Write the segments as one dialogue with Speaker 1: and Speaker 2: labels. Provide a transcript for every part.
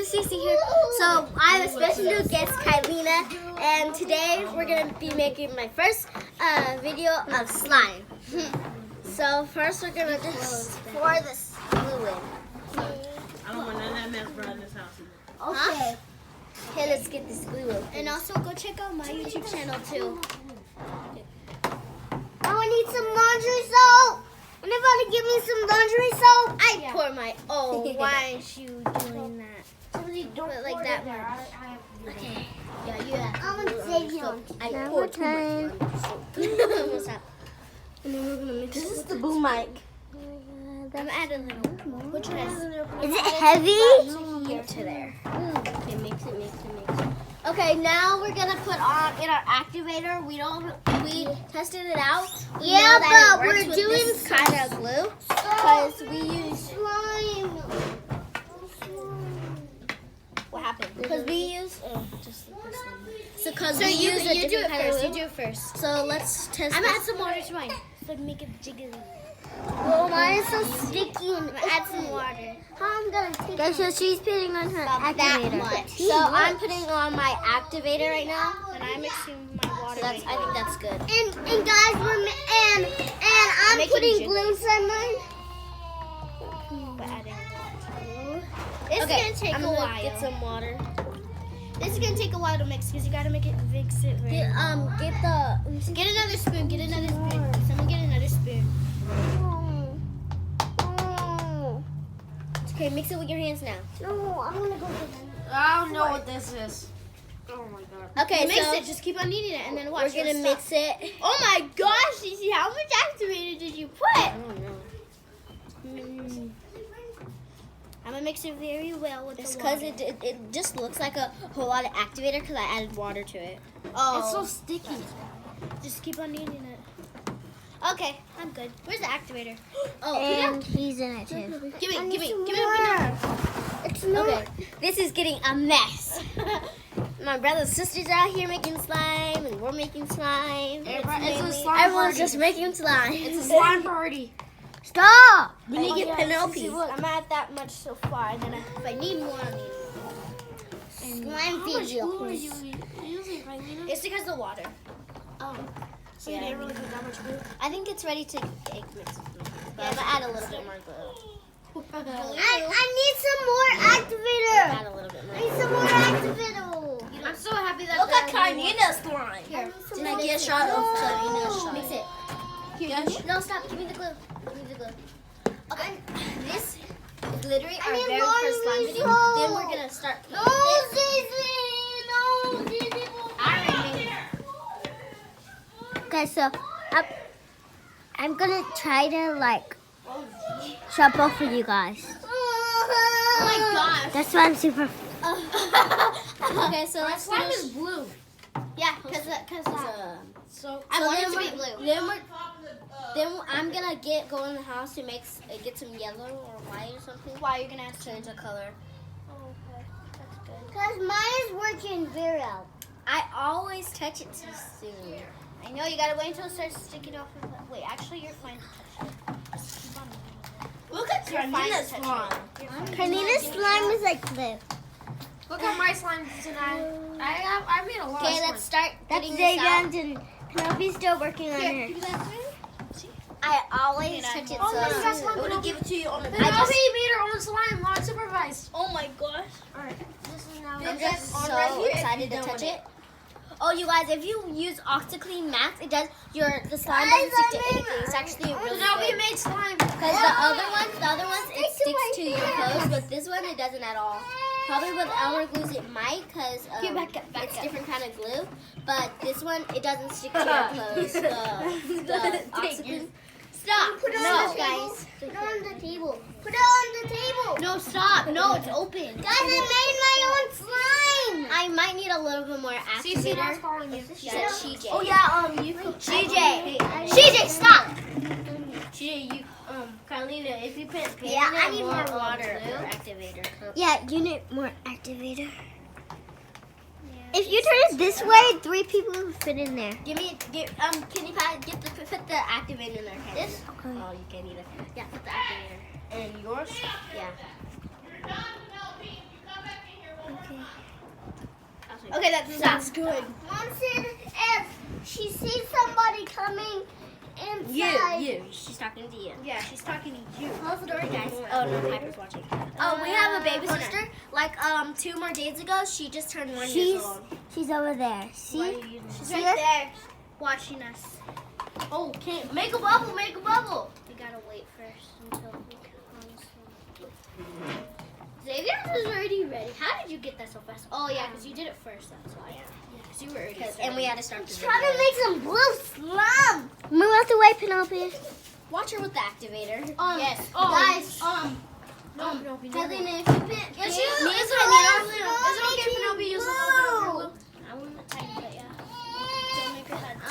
Speaker 1: is Cece here. So I have a special new guest, Kylinnah, and today we're gonna be making my first video of slime. So first we're gonna just pour this glue in.
Speaker 2: I don't want none of that mess brought in this house.
Speaker 1: Okay. Okay, let's get this glue open.
Speaker 3: And also go check out my YouTube channel too.
Speaker 1: Oh, I need some laundry soap. Anybody give me some laundry soap? I pour my. Oh, why aren't you doing that?
Speaker 3: Somebody
Speaker 1: Put it like that much. Okay. Yeah, you have.
Speaker 3: I'm gonna save you.
Speaker 1: I poured too much laundry soap. What's up? And then we're gonna mix it. This is the boom mic.
Speaker 3: I'm adding a little more.
Speaker 1: Which one is?
Speaker 3: Is it heavy?
Speaker 1: Here to there. Okay, mix it. Okay, now we're gonna put on in our activator. We tested it out. We know that
Speaker 3: but we're doing
Speaker 1: this kind of glue because we use
Speaker 3: slime.
Speaker 1: what happened? Because we use just like this one. So
Speaker 3: you
Speaker 1: use a
Speaker 3: do
Speaker 1: different
Speaker 3: it
Speaker 1: kind of
Speaker 3: first.
Speaker 1: glue.
Speaker 3: You do it first.
Speaker 1: So let's test.
Speaker 3: I'm
Speaker 1: this.
Speaker 3: gonna add some water to mine so I can make it jiggly.
Speaker 1: Oh, mine is so sticky.
Speaker 3: I'm gonna add some water.
Speaker 1: I'm gonna take
Speaker 3: Guys, so she's putting on her
Speaker 1: that
Speaker 3: activator.
Speaker 1: much. So I'm putting on my activator right now.
Speaker 3: And I'm mixing my water.
Speaker 1: So that's, I think that's good.
Speaker 3: And guys, I'm
Speaker 1: making
Speaker 3: putting
Speaker 1: jiggles.
Speaker 3: glue inside mine. We're adding water. It's gonna take
Speaker 1: I'm
Speaker 3: a
Speaker 1: gonna
Speaker 3: while.
Speaker 1: get some water.
Speaker 3: This is gonna take a while to mix because you gotta mix it right. Get another spoon. Get another spoon. Someone get another spoon.
Speaker 1: Okay, mix it with your hands now.
Speaker 3: No, I'm gonna go get them.
Speaker 2: I don't know what this is. Oh my god.
Speaker 1: Okay,
Speaker 3: Mix
Speaker 1: so
Speaker 3: it. Just keep on kneading it, and then watch.
Speaker 1: we're gonna
Speaker 3: it'll
Speaker 1: mix
Speaker 3: stop.
Speaker 1: it.
Speaker 3: Oh my gosh, Cece, how much activator did you put?
Speaker 1: I don't know.
Speaker 3: I'm gonna mix it very well with
Speaker 1: It's
Speaker 3: the
Speaker 1: because
Speaker 3: water.
Speaker 1: it just looks like a whole lot of activator because I added water to it.
Speaker 3: It's so sticky. Just keep on kneading it. Okay, I'm good. Where's the activator?
Speaker 1: Oh,
Speaker 3: And
Speaker 1: he's in it too.
Speaker 3: Give me.
Speaker 1: It's okay. This is getting a mess. My brothers and sisters are out here making slime, and we're making slime.
Speaker 2: It's a slime
Speaker 1: Everyone's
Speaker 2: party.
Speaker 1: just making slime.
Speaker 2: It's a slime party.
Speaker 1: Stop! We need to
Speaker 3: Oh,
Speaker 1: get Penelope.
Speaker 3: I'm at that much so far, and then if I need more, I need more.
Speaker 1: Slime
Speaker 2: How much glue are
Speaker 1: videos.
Speaker 2: you using, Kylinnah?
Speaker 3: It's because of the water.
Speaker 2: Oh. So you didn't really put that much glue?
Speaker 1: I think it's ready to egg mix. But I'm gonna add a little bit more glue.
Speaker 3: I need some more activator.
Speaker 1: Add a little bit more.
Speaker 3: I need some more activator.
Speaker 2: I'm so happy that
Speaker 1: Look at Kylinnah's slime.
Speaker 3: Here,
Speaker 1: Can I get a shot of Kylinnah's slime?
Speaker 3: mix it.
Speaker 2: Yes.
Speaker 3: No, stop. Give me the glue. Give me the glue.
Speaker 1: Okay, this is literally our
Speaker 3: need
Speaker 1: very
Speaker 3: more
Speaker 1: first slime video.
Speaker 3: soap.
Speaker 1: Then we're gonna start.
Speaker 3: No, Cece. No, Cece.
Speaker 1: Okay, so I'm gonna try to like shuffle for you guys.
Speaker 3: Oh my gosh.
Speaker 1: That's why I'm super.
Speaker 3: Okay, so let's
Speaker 2: Slime
Speaker 3: finish.
Speaker 2: is blue.
Speaker 3: Yeah, because
Speaker 2: So
Speaker 3: I want it to
Speaker 1: then
Speaker 3: be blue.
Speaker 1: Then I'm gonna go in the house to get some yellow or white or something.
Speaker 3: Why you're gonna have to
Speaker 1: Change the color.
Speaker 3: Okay, that's good.
Speaker 1: Because mine is working very well. I always touch it too soon.
Speaker 3: I know you gotta wait until it starts sticking off. Wait, actually, you're fine to touch it. Just keep on moving.
Speaker 2: Look at
Speaker 3: You're fine
Speaker 2: Kylinnah's
Speaker 3: to touch
Speaker 2: slime.
Speaker 3: it. You're fine.
Speaker 1: Kylinnah's slime is like this.
Speaker 2: Look at my slime tonight. I made a lot
Speaker 1: Okay,
Speaker 2: of
Speaker 1: let's
Speaker 2: slime.
Speaker 1: start getting this out. And Penelope's still working on
Speaker 3: Here,
Speaker 1: her.
Speaker 3: give me that spoon.
Speaker 1: I always
Speaker 3: Can I
Speaker 1: touch it
Speaker 3: hold
Speaker 1: so
Speaker 3: on, that's
Speaker 1: soon.
Speaker 3: not
Speaker 1: I'm
Speaker 3: gonna
Speaker 1: give it to you on the
Speaker 2: Penelope made her own slime, not supervised.
Speaker 3: Oh my gosh.
Speaker 2: Alright, this is now.
Speaker 1: I'm just
Speaker 2: on
Speaker 1: so
Speaker 2: right here if
Speaker 1: excited
Speaker 2: you
Speaker 1: to
Speaker 2: don't
Speaker 1: touch
Speaker 2: want
Speaker 1: it. Oh, you guys, if you use OxyClean Max, it does the slime doesn't stick to anything. It's actually really
Speaker 2: Penelope
Speaker 1: good.
Speaker 2: made slime.
Speaker 1: Because the other ones, it sticks to your clothes, but this one it doesn't at all. Probably with Elmer glues it might, because
Speaker 3: Here, back up.
Speaker 1: it's different kind of glue. But this one it doesn't stick to your clothes. The OxyClean. Stop!
Speaker 3: Put it on
Speaker 1: No,
Speaker 3: the
Speaker 1: guys.
Speaker 3: Put it on the table. Put it on the table. No, stop. No, it's open.
Speaker 1: Guys, I made my own slime. I might need a little bit more
Speaker 2: CC Mom's
Speaker 1: activator.
Speaker 2: calling you.
Speaker 1: She said CJ.
Speaker 3: Oh yeah, you could.
Speaker 1: CJ. CJ, stop.
Speaker 3: CJ, you Kylinnah, if you put
Speaker 1: Yeah, I need more
Speaker 3: water
Speaker 1: water
Speaker 3: glue.
Speaker 1: for activator.
Speaker 4: Yeah, you need more activator. If you turn it this way, 3 people will fit in there.
Speaker 1: Can you put the activator in there? This?
Speaker 4: Okay.
Speaker 1: Oh, you can't either. Yeah, put the activator.
Speaker 2: And yours?
Speaker 1: Yeah.
Speaker 3: Okay, that's good.
Speaker 4: Mom said if she sees somebody coming inside.
Speaker 1: You. She's talking to you.
Speaker 3: Yeah, she's talking to you.
Speaker 1: Close the door, guys. Oh no, Piper's watching. Oh, we have a baby sister. Like 2 more days ago, she just turned 1 year old.
Speaker 4: She's over there. See?
Speaker 3: She's right there watching us.
Speaker 1: Oh, okay. Make a bubble. Make a bubble.
Speaker 3: We gotta wait first until we Xavier is already ready. How did you get that so fast? Oh yeah, because you did it first. That's why. Yeah, because you were already.
Speaker 1: And we had to start the video.
Speaker 4: Try to make some blue slime. Move out the way, Penelope.
Speaker 1: Watch her with the activator.
Speaker 3: Yes.
Speaker 1: Guys.
Speaker 3: No.
Speaker 1: Kylinnah, if you pick,
Speaker 3: Yes,
Speaker 1: me and
Speaker 3: is
Speaker 1: Kylinnah,
Speaker 3: it okay if Penelope uses a little bit of your glue? I want a tiny bit, yeah. Don't make her head too
Speaker 1: I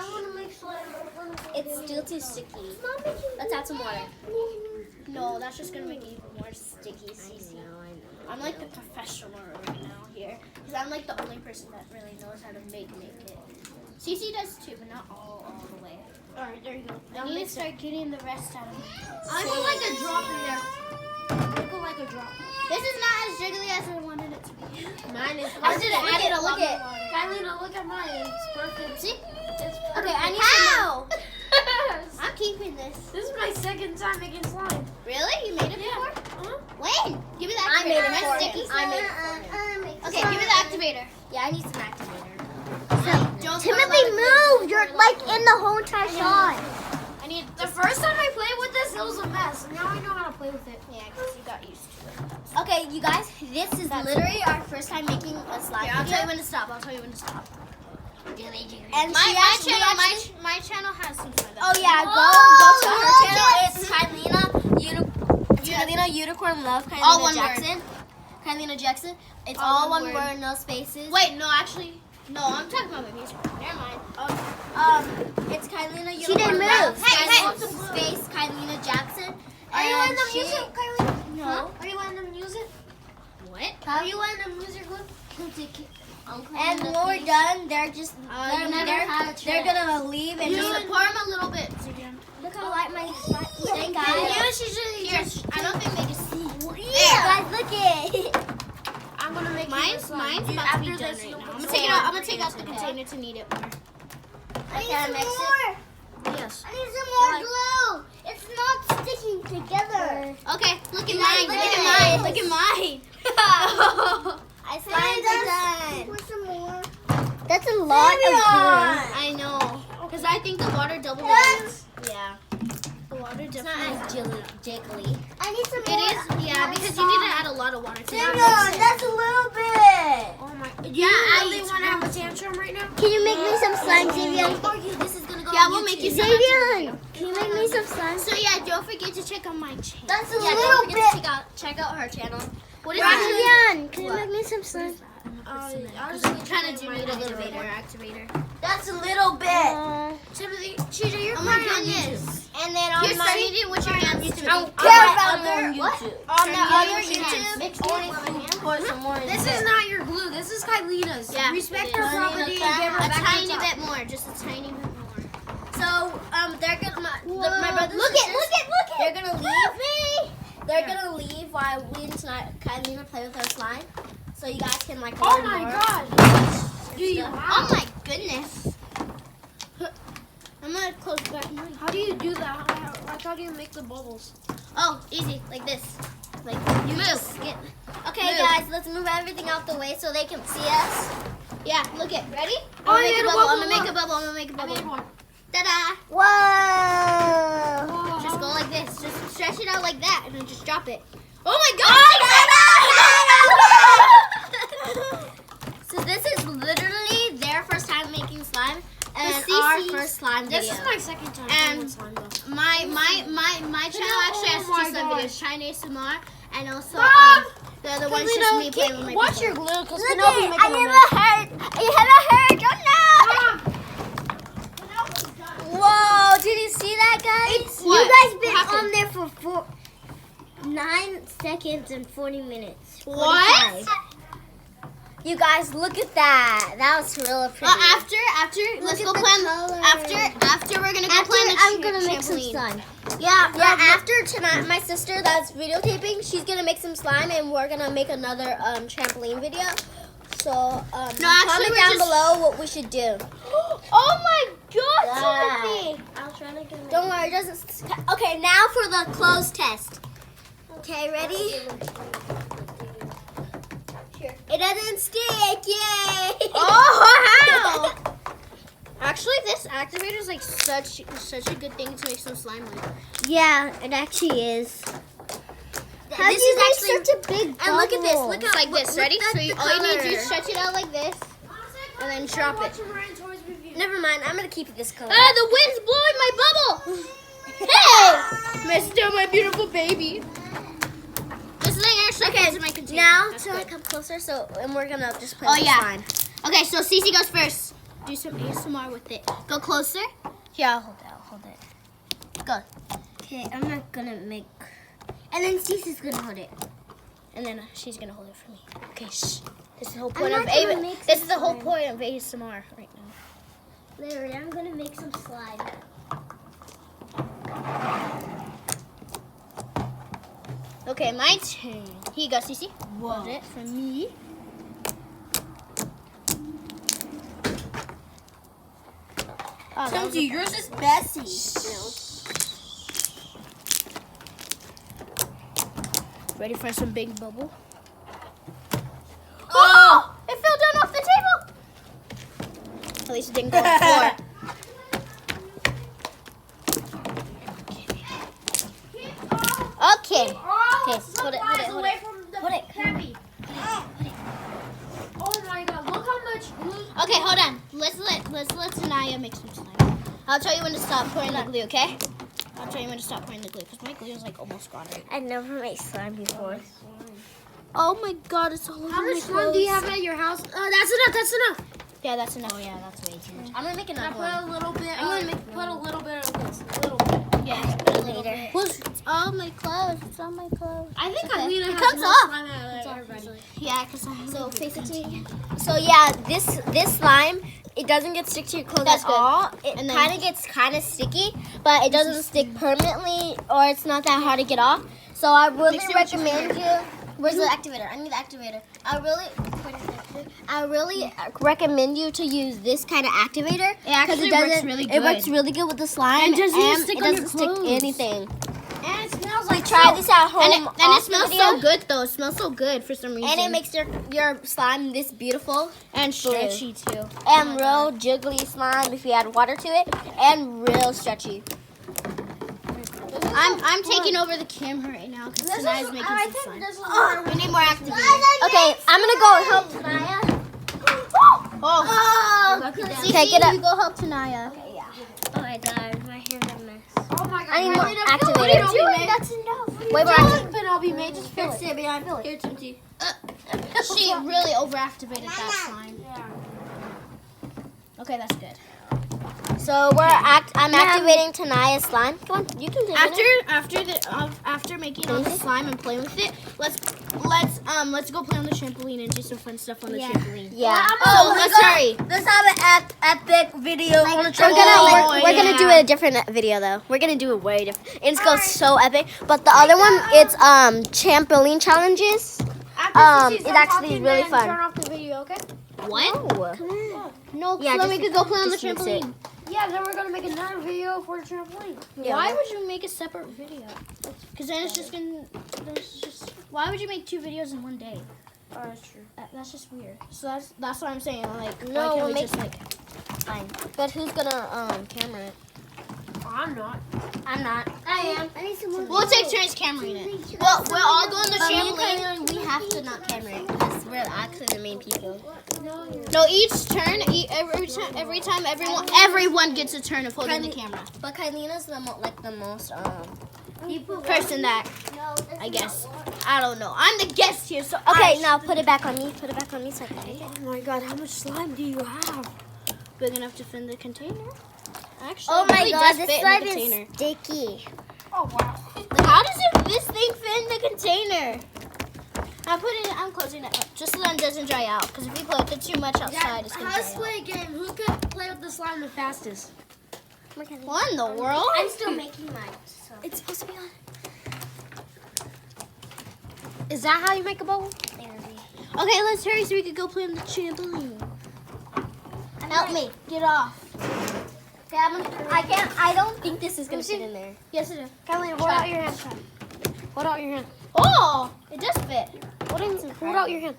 Speaker 3: much.
Speaker 1: want to make slime. It's still too sticky. Let's add some water.
Speaker 3: No, that's just gonna make it even more sticky, Cece.
Speaker 1: I know.
Speaker 3: I'm like the professional right now here, because I'm like the only person that really knows how to make it. Cece does too, but not all the way. All right, there you go. I need to start getting the rest out of it.
Speaker 2: I put like a drop in there. I put like a drop.
Speaker 3: This is not as jiggly as I wanted it to be.
Speaker 1: Mine is.
Speaker 3: I should have added a lot
Speaker 1: Look
Speaker 3: more
Speaker 1: at.
Speaker 3: water.
Speaker 2: Kylinnah, look at mine. It's perfect.
Speaker 3: See?
Speaker 2: It's
Speaker 1: Okay, I need
Speaker 3: How?
Speaker 2: some.
Speaker 3: I'm keeping this.
Speaker 2: This is my second time making slime.
Speaker 3: Really? You made it before?
Speaker 2: Huh?
Speaker 3: When? Give me the
Speaker 1: I
Speaker 3: activator.
Speaker 1: made it
Speaker 3: Am
Speaker 1: for him.
Speaker 3: sticky?
Speaker 1: I made it for him.
Speaker 3: Okay, give me the activator.
Speaker 1: Yeah, I need some activator.
Speaker 3: Don't
Speaker 4: Timothy, move. You're like in the whole entire shot.
Speaker 3: I need
Speaker 2: The first time I played with this, it was a mess. Now I know how to play with it.
Speaker 3: Yeah, because you got used to it.
Speaker 1: Okay, you guys, this is literally our first time making a slime
Speaker 3: Here, I'll
Speaker 1: video.
Speaker 3: tell you when to stop. I'll tell you when to stop.
Speaker 1: And
Speaker 3: My,
Speaker 1: she
Speaker 3: my
Speaker 1: actually,
Speaker 3: channel,
Speaker 1: we actually-
Speaker 3: my channel has some kind of.
Speaker 1: Oh yeah, go to her
Speaker 4: Oh,
Speaker 1: channel.
Speaker 4: yes.
Speaker 1: It's Kylinnah Unicorn Love
Speaker 3: All
Speaker 1: Kylinnah
Speaker 3: one
Speaker 1: Jackson. Kylinnah Jackson. It's
Speaker 3: All
Speaker 1: all
Speaker 3: one
Speaker 1: one
Speaker 3: word.
Speaker 1: word, no spaces.
Speaker 3: Wait, no, actually, no. I'm talking about my music. Never mind.
Speaker 1: It's Kylinnah
Speaker 4: She didn't
Speaker 1: Unicorn Love.
Speaker 4: move.
Speaker 3: Hey,
Speaker 1: Space Kylinnah Jackson.
Speaker 2: Are you
Speaker 1: And
Speaker 2: letting them
Speaker 1: she-
Speaker 2: use it, Kylinnah?
Speaker 1: No.
Speaker 2: Are you letting them use it?
Speaker 3: What?
Speaker 2: Are you letting them use your glue?
Speaker 1: And when we're done, they're just they're gonna leave and
Speaker 3: You
Speaker 1: just
Speaker 3: pour them a little bit.
Speaker 1: look how light my slime. Thank
Speaker 3: You
Speaker 1: guys.
Speaker 3: should just. I don't think they can see.
Speaker 1: Yeah, guys, look it.
Speaker 2: I'm gonna make
Speaker 3: Mine's about to be
Speaker 2: after
Speaker 3: done
Speaker 2: this,
Speaker 3: right
Speaker 2: you'll
Speaker 3: now.
Speaker 2: put
Speaker 3: I'm
Speaker 2: some
Speaker 3: gonna take it out. I'm
Speaker 2: more
Speaker 3: gonna take out the
Speaker 2: ingredients
Speaker 3: container to knead it more.
Speaker 4: I need
Speaker 1: Can I
Speaker 4: some
Speaker 1: mix it?
Speaker 4: more.
Speaker 2: Yes.
Speaker 4: I need some more glue. It's not sticking together.
Speaker 3: Okay, look at
Speaker 1: You
Speaker 3: mine.
Speaker 1: guys,
Speaker 3: Look
Speaker 1: look
Speaker 3: at
Speaker 1: at
Speaker 3: mine. Look at mine.
Speaker 1: I slimed it done.
Speaker 4: Pour some more. That's a lot of glue.
Speaker 3: I know. Because I think the water doubled the weight.
Speaker 1: Yeah,
Speaker 3: The water
Speaker 1: it's not
Speaker 3: definitely.
Speaker 1: as jiggly.
Speaker 4: I need some
Speaker 3: It
Speaker 4: more.
Speaker 3: is, yeah, because you need to add a lot of water to
Speaker 4: Hang
Speaker 3: that.
Speaker 4: on, that's a little bit.
Speaker 2: Oh my.
Speaker 3: Yeah,
Speaker 2: I
Speaker 3: I
Speaker 2: really want to have a tantrum right now.
Speaker 4: Can you make me some slime, Xavier?
Speaker 1: This is gonna go.
Speaker 3: Yeah,
Speaker 1: on
Speaker 3: we'll make you
Speaker 1: YouTube.
Speaker 3: some.
Speaker 4: Xavier, can you make me some slime?
Speaker 3: So yeah, don't forget to check out my channel.
Speaker 4: That's a
Speaker 1: Yeah,
Speaker 4: little
Speaker 1: don't forget
Speaker 4: bit.
Speaker 1: to check out her channel.
Speaker 3: What is
Speaker 4: Xavier, can you make me some slime?
Speaker 2: I was
Speaker 3: trying to do need a little bit more activator.
Speaker 1: That's a little bit.
Speaker 2: Timothy, CJ, you're
Speaker 3: Oh my
Speaker 2: crying on
Speaker 3: goodness.
Speaker 1: And then on
Speaker 3: You're
Speaker 1: my
Speaker 3: starting it with your hands.
Speaker 1: on
Speaker 4: care
Speaker 1: my
Speaker 4: about
Speaker 1: other
Speaker 4: what?
Speaker 1: on the
Speaker 3: Turn it
Speaker 1: other
Speaker 3: with your hands.
Speaker 1: YouTube, only if you pour some more in
Speaker 2: This
Speaker 1: there.
Speaker 2: is not your glue. This is Kylinnah's.
Speaker 3: Yeah,
Speaker 2: Respect
Speaker 3: it
Speaker 2: her
Speaker 3: is.
Speaker 2: property and give her
Speaker 3: A
Speaker 2: back
Speaker 3: tiny
Speaker 2: her top.
Speaker 3: bit more, just a tiny bit more.
Speaker 1: So they're gonna my brothers.
Speaker 4: Look it.
Speaker 1: They're gonna leave me. They're gonna leave while we and Kylinnah play with our slime. So you guys can like.
Speaker 2: Oh
Speaker 1: learn
Speaker 2: my
Speaker 1: more.
Speaker 2: god. Do you?
Speaker 3: Oh my goodness. I'm gonna close back mine.
Speaker 2: How do you do that? How do you make the bubbles?
Speaker 3: Oh, easy, like this. Like you move.
Speaker 1: Okay,
Speaker 3: Move.
Speaker 1: guys, let's move everything out the way so they can see us.
Speaker 3: Yeah, look it. Ready?
Speaker 2: Oh,
Speaker 3: I'm gonna
Speaker 2: you
Speaker 3: make a
Speaker 2: had a
Speaker 3: bubble. I'm
Speaker 2: bubble,
Speaker 3: gonna make a
Speaker 2: look.
Speaker 3: bubble. I'm gonna make a
Speaker 2: I
Speaker 3: bubble.
Speaker 2: made one.
Speaker 3: Ta-da!
Speaker 4: Whoa.
Speaker 3: Just go like this. Just stretch it out like that, and then just drop it. Oh my God!
Speaker 1: So this is literally their first time making slime and
Speaker 3: The
Speaker 1: our
Speaker 3: CC's
Speaker 1: first slime video.
Speaker 2: This is my second time
Speaker 3: And-
Speaker 2: doing slime though.
Speaker 3: My channel actually has
Speaker 2: Oh my
Speaker 3: two slime
Speaker 2: gosh.
Speaker 3: videos, Chinese ASMR, and also
Speaker 2: Mom!
Speaker 3: the other one's just me playing with my
Speaker 2: Watch
Speaker 3: people.
Speaker 2: your glue, because
Speaker 4: Look
Speaker 2: Penelope's
Speaker 4: it.
Speaker 2: making
Speaker 4: I
Speaker 2: a
Speaker 4: have
Speaker 2: mess.
Speaker 4: a heart. I have a heart. Oh no.
Speaker 1: Whoa, did you see that, guys?
Speaker 3: What?
Speaker 4: You guys been
Speaker 3: What happened?
Speaker 4: on there for 9 seconds and 40 minutes.
Speaker 3: What?
Speaker 4: 45.
Speaker 1: You guys, look at that. That was really pretty.
Speaker 3: Well, after, let's
Speaker 4: at
Speaker 3: go
Speaker 4: the
Speaker 3: plan.
Speaker 4: color.
Speaker 3: After we're gonna go
Speaker 4: After,
Speaker 3: plan the
Speaker 4: I'm gonna make some
Speaker 3: trampoline.
Speaker 4: slime.
Speaker 1: yeah, after tonight, my sister that's videotaping, she's gonna make some slime and we're gonna make another trampoline video. So,
Speaker 3: No,
Speaker 1: comment
Speaker 3: actually,
Speaker 1: down below what we should do.
Speaker 3: Oh my God,
Speaker 1: Yeah.
Speaker 3: Timothy!
Speaker 4: I'll try to get
Speaker 1: Don't worry, it doesn't. Okay, now for the clothes test. Okay, ready? It doesn't stick! Yay!
Speaker 3: Oh wow! Actually, this activator is like such a good thing to make some slime with.
Speaker 4: Yeah, it actually is. How
Speaker 1: This
Speaker 4: do you
Speaker 1: is
Speaker 4: make
Speaker 1: actually-
Speaker 4: such a big bubble?
Speaker 1: And look at this. Look
Speaker 3: It's
Speaker 1: how
Speaker 3: like this.
Speaker 1: look
Speaker 3: Ready?
Speaker 1: at
Speaker 3: So
Speaker 1: the
Speaker 3: all you need to do
Speaker 1: color.
Speaker 3: is stretch it out like this, and then drop it.
Speaker 1: Never mind. I'm gonna keep it this color.
Speaker 3: Ah, the wind's blowing my bubble. Hey, Mister, my beautiful baby. This thing actually goes in my container.
Speaker 1: Now
Speaker 3: That's
Speaker 1: to
Speaker 3: good.
Speaker 1: come closer, and we're gonna just play
Speaker 3: Oh,
Speaker 1: with the
Speaker 3: yeah.
Speaker 1: slime.
Speaker 3: Okay, so Cece goes first. Do some ASMR with it. Go closer. Here, I'll hold it. Go.
Speaker 4: Okay, I'm not gonna make. And then Cece's gonna hold it.
Speaker 3: And then she's gonna hold it for me. Okay, shh. This is the whole
Speaker 4: I'm
Speaker 3: point
Speaker 4: not
Speaker 3: of
Speaker 4: gonna make
Speaker 3: This
Speaker 4: some
Speaker 3: is the whole
Speaker 4: slime.
Speaker 3: point of ASMR right now.
Speaker 4: Larry, I'm gonna make some slime.
Speaker 3: Okay, my turn. Here you go, Cece. Hold it for me. Oh, that was a-
Speaker 1: yours is messy.
Speaker 3: Ready for some big bubble? Oh! It fell down off the table. At least it didn't go on the floor. Okay. Okay, hold it.
Speaker 2: Hold it. Heavy. Oh my God! Look how much glue.
Speaker 3: Okay, hold on. Let's let Tanaya make some slime. I'll tell you when to stop pouring the glue, okay? I'll tell you when to stop pouring the glue because my glue is like almost gone right.
Speaker 4: I've never made slime before.
Speaker 3: Oh my God, it's all over
Speaker 2: How
Speaker 3: my
Speaker 2: much slime do you
Speaker 3: clothes.
Speaker 2: have at your house? That's enough. That's enough.
Speaker 3: Yeah, that's enough. Oh yeah, that's way too much.
Speaker 1: I'm gonna make
Speaker 2: I
Speaker 1: another
Speaker 2: put
Speaker 1: one.
Speaker 2: a little bit.
Speaker 1: I'm gonna
Speaker 2: Put a little bit of this. A little bit.
Speaker 3: Yeah, put a little bit. It's all my clothes. It's all my clothes.
Speaker 2: I think
Speaker 3: Okay.
Speaker 2: Kylinnah
Speaker 3: It
Speaker 2: has
Speaker 3: comes
Speaker 2: more
Speaker 3: off.
Speaker 2: slime out of everybody.
Speaker 3: Yeah, because I have
Speaker 1: So face it to me. So yeah, this slime, it doesn't get stick to your clothes
Speaker 3: That's
Speaker 1: at
Speaker 3: good.
Speaker 1: all. It
Speaker 3: And then-
Speaker 1: kind of gets kind of sticky, but it doesn't stick permanently, or it's not that hard to get off. So I really
Speaker 3: Mix it with your
Speaker 1: recommend you. Where's the activator? I need the activator. I really recommend you to use this kind of activator.
Speaker 3: It actually works really
Speaker 1: It works
Speaker 3: good.
Speaker 1: really good with the slime,
Speaker 2: And it doesn't even
Speaker 1: and
Speaker 2: stick
Speaker 1: it
Speaker 2: on
Speaker 1: doesn't
Speaker 2: your
Speaker 1: stick
Speaker 2: clothes.
Speaker 1: anything.
Speaker 2: And it smells
Speaker 1: We
Speaker 2: like
Speaker 1: tried this at home.
Speaker 3: And it
Speaker 1: off the
Speaker 3: smells
Speaker 1: video,
Speaker 3: so good though. It smells so good for some reason.
Speaker 1: and it makes your slime this beautiful.
Speaker 3: and stretchy too.
Speaker 1: And real jiggly slime if you add water to it, and real stretchy.
Speaker 3: I'm taking over the camera right now because Tanaya's making some slime.
Speaker 1: We need more activators. Okay, I'm gonna go help Tanaya.
Speaker 3: Oh,
Speaker 1: Okay, get up.
Speaker 3: You go help Tanaya.
Speaker 4: Oh my god, my hair's a mess.
Speaker 2: Oh my God!
Speaker 1: I need more
Speaker 2: Kylinnah,
Speaker 1: activators.
Speaker 2: fill it.
Speaker 4: That's enough.
Speaker 1: Wait, more activators.
Speaker 2: Then I'll be made. Just fill it.
Speaker 1: Here, Timothy.
Speaker 3: She really overactivated that slime. Okay, that's good.
Speaker 1: So I'm activating Tanaya's slime. Come on, you can do it.
Speaker 3: After making all the slime and playing with it, let's go play on the trampoline and do some fun stuff on the trampoline.
Speaker 1: Yeah.
Speaker 3: Oh, let's hurry.
Speaker 1: Let's have an epic video on the
Speaker 3: trampoline.
Speaker 1: We're gonna do a different video though. We're gonna do it way different. It's goes so epic. But the other one, it's trampoline challenges. It's actually really fun.
Speaker 2: Turn off the video, okay?
Speaker 3: What? No,
Speaker 1: Yeah,
Speaker 3: so then we
Speaker 1: just-
Speaker 3: could go play on the
Speaker 1: just mix it.
Speaker 3: trampoline.
Speaker 2: Yeah, then we're gonna make another video for the trampoline.
Speaker 1: Yeah.
Speaker 3: Why would you make a separate video? Because then it's just gonna. Why would you make 2 videos in one day?
Speaker 2: Oh, that's true.
Speaker 3: That's just weird. So that's what I'm saying. Like,
Speaker 1: No,
Speaker 3: why can't
Speaker 1: we'll
Speaker 3: we
Speaker 1: make-
Speaker 3: just like?
Speaker 1: Fine. But who's gonna camera it?
Speaker 2: I'm not.
Speaker 1: I'm not.
Speaker 2: I am.
Speaker 4: I need some more.
Speaker 3: We'll take turns cameraing it. Well, we'll all go on the
Speaker 1: But me and
Speaker 3: trampoline.
Speaker 1: Kylinnah, we have to not camera it because we're actually the main people.
Speaker 3: No, each turn, every time, everyone gets a turn of holding the camera.
Speaker 1: But Kylinnah's the most
Speaker 3: Person that, I guess, I don't know. I'm the guest here, so
Speaker 1: Okay, now put it back on me. Put it back on me so I can take it.
Speaker 2: Oh my God, how much slime do you have?
Speaker 3: big enough to fit in the container. Actually,
Speaker 4: Oh
Speaker 3: it
Speaker 4: my
Speaker 3: really
Speaker 4: god,
Speaker 3: does
Speaker 4: this
Speaker 3: fit in
Speaker 4: slime
Speaker 3: the container.
Speaker 4: is sticky.
Speaker 2: Oh wow.
Speaker 3: How does this thing fit in the container? I'm closing it up just so that it doesn't dry out. Because if we put it too much outside, it's gonna
Speaker 2: Let's
Speaker 3: dry
Speaker 2: play a game. Who could play with the slime the fastest?
Speaker 3: out. What in the world?
Speaker 4: I'm still making mine. So.
Speaker 1: It's supposed to be on.
Speaker 2: Is that how you make a bubble?
Speaker 3: Okay, let's hurry so we can go play on the trampoline.
Speaker 1: Help me.
Speaker 3: Get off.
Speaker 1: Okay, I don't think this is gonna fit in there.
Speaker 3: Yes, it is.
Speaker 2: Kylinnah, hold out your hand. Hold out your hand.
Speaker 3: Oh, it does fit.
Speaker 2: Hold out your hand.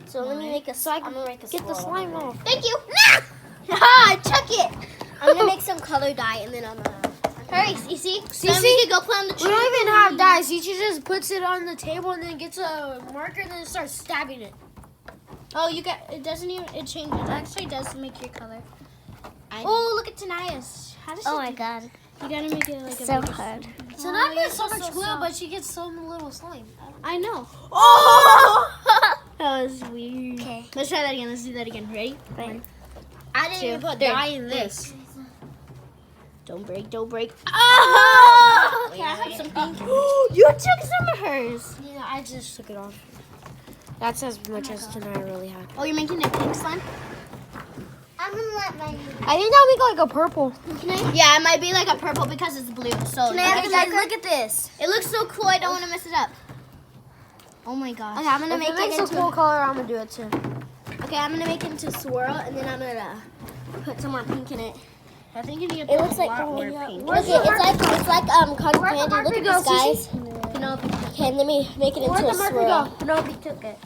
Speaker 1: So let me make a. I'm gonna make a
Speaker 2: Get the
Speaker 1: swirl.
Speaker 2: slime off.
Speaker 3: Thank you. Ah, chuck it.
Speaker 1: I'm gonna make some color dye and then I'm gonna.
Speaker 3: Hurry, Cece.
Speaker 2: Cece?
Speaker 3: Then we can go play on the
Speaker 2: We
Speaker 3: trampoline.
Speaker 2: don't even have dyes. He just puts it on the table and then gets a marker and then starts stabbing it.
Speaker 3: Oh, you got. It doesn't even. It changes. It actually does make your color.
Speaker 1: I-
Speaker 3: Oh, look at Tanaya's. How does
Speaker 1: Oh
Speaker 3: she
Speaker 1: my
Speaker 3: do-
Speaker 1: god,
Speaker 3: You gotta make it like a
Speaker 1: so
Speaker 3: bigger-
Speaker 1: hard.
Speaker 2: So not
Speaker 3: you're
Speaker 2: gets so
Speaker 3: so
Speaker 2: much glue,
Speaker 3: soft.
Speaker 2: but she gets so little slime.
Speaker 3: I know.
Speaker 2: Oh!
Speaker 3: That was weird.
Speaker 1: Okay.
Speaker 3: Let's try that again. Let's do that again. Ready?
Speaker 1: Right.
Speaker 2: I didn't even put
Speaker 3: three.
Speaker 2: dye in this.
Speaker 3: Don't break. Don't break.
Speaker 1: Oh! Okay, I have some pink.
Speaker 3: You took some of hers.
Speaker 2: Yeah, I just took it off. That's as much as Tanaya really had.
Speaker 3: Oh, you're making a pink slime?
Speaker 1: I'm gonna let my.
Speaker 2: I think that'll make like a purple.
Speaker 3: Yeah, it might be like a purple because it's blue. So
Speaker 1: Can I have
Speaker 3: guys,
Speaker 1: look at this.
Speaker 3: it looks so cool. I don't want to mess it up. Oh my gosh.
Speaker 1: Okay, I'm gonna
Speaker 2: If
Speaker 1: make
Speaker 2: it makes
Speaker 1: it
Speaker 2: a
Speaker 1: into.
Speaker 2: cool color, I'm gonna do it too.
Speaker 3: Okay, I'm gonna make it into a swirl, and then I'm gonna put some more pink in it. I think you need to
Speaker 1: It
Speaker 3: put
Speaker 1: looks
Speaker 3: a
Speaker 1: like
Speaker 3: lot more pink.
Speaker 1: Look, it's like cotton candy. Look at this, guys.
Speaker 3: No,
Speaker 1: Okay, let me make it into a swirl.
Speaker 3: no, he took it.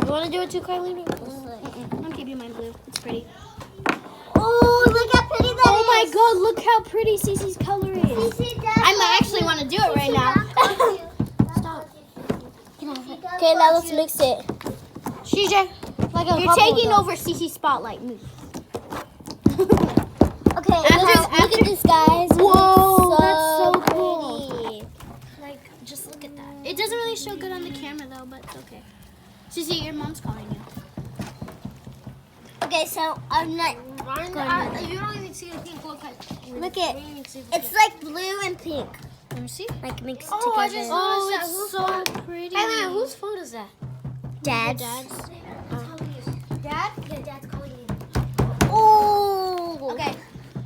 Speaker 2: You wanna do it too, Kylinnah?
Speaker 3: I'll give you my blue. It's pretty.
Speaker 1: Oh, look how pretty that is.
Speaker 3: Oh my god, look how pretty Cece's color is. I might actually want to do it right now.
Speaker 1: Stop. Okay, now let's mix it.
Speaker 2: CJ, like a
Speaker 3: You're
Speaker 2: couple
Speaker 3: taking
Speaker 2: of
Speaker 3: over Cece's spotlight. Move.
Speaker 1: Okay, look at this, guys.
Speaker 3: Whoa,
Speaker 1: so
Speaker 3: that's so cool.
Speaker 1: pretty.
Speaker 3: Like, just look at that. It doesn't really show good on the camera though, but it's okay. Cece, your mom's calling you.
Speaker 1: Okay, so I'm not.
Speaker 2: you don't even see the pink. Look at.
Speaker 1: Look it. It's like blue and pink,
Speaker 3: Let me see.
Speaker 1: like mixed
Speaker 2: Oh, I
Speaker 1: together.
Speaker 2: just
Speaker 3: Oh,
Speaker 2: noticed
Speaker 3: it's
Speaker 2: that.
Speaker 3: so pretty.
Speaker 2: Kylinnah, whose phone is that?
Speaker 1: Dad's.
Speaker 2: Dad?
Speaker 1: Yeah, Dad's calling you. Oh.
Speaker 3: Okay.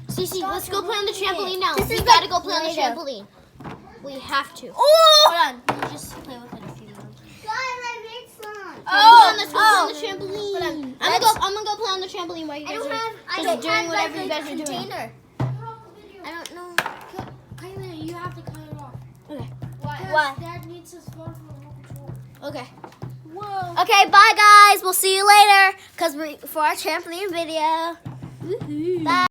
Speaker 3: Cece, let's go play on the trampoline now.
Speaker 1: This
Speaker 3: We
Speaker 1: is
Speaker 3: gotta
Speaker 1: like
Speaker 3: go play on the
Speaker 1: Play-Doh.
Speaker 3: trampoline. We have to.
Speaker 1: Oh.
Speaker 3: Hold on. Let me just play with it a few minutes.
Speaker 1: Guys, I made some.
Speaker 3: Let's go play on the trampoline. I'm gonna go play on the trampoline while you
Speaker 1: I
Speaker 3: guys
Speaker 1: don't
Speaker 3: are
Speaker 1: have. I
Speaker 3: just
Speaker 1: don't
Speaker 3: doing
Speaker 1: have
Speaker 3: whatever
Speaker 1: like
Speaker 3: you guys
Speaker 1: a
Speaker 3: are doing.
Speaker 1: container. I don't know.
Speaker 2: Kylinnah, you have to cut it off.
Speaker 3: Okay.
Speaker 1: Why?
Speaker 2: Dad needs his phone for remote control.
Speaker 3: Okay.
Speaker 2: Whoa.
Speaker 1: Okay, bye guys. We'll see you later. For our trampoline video. Bye.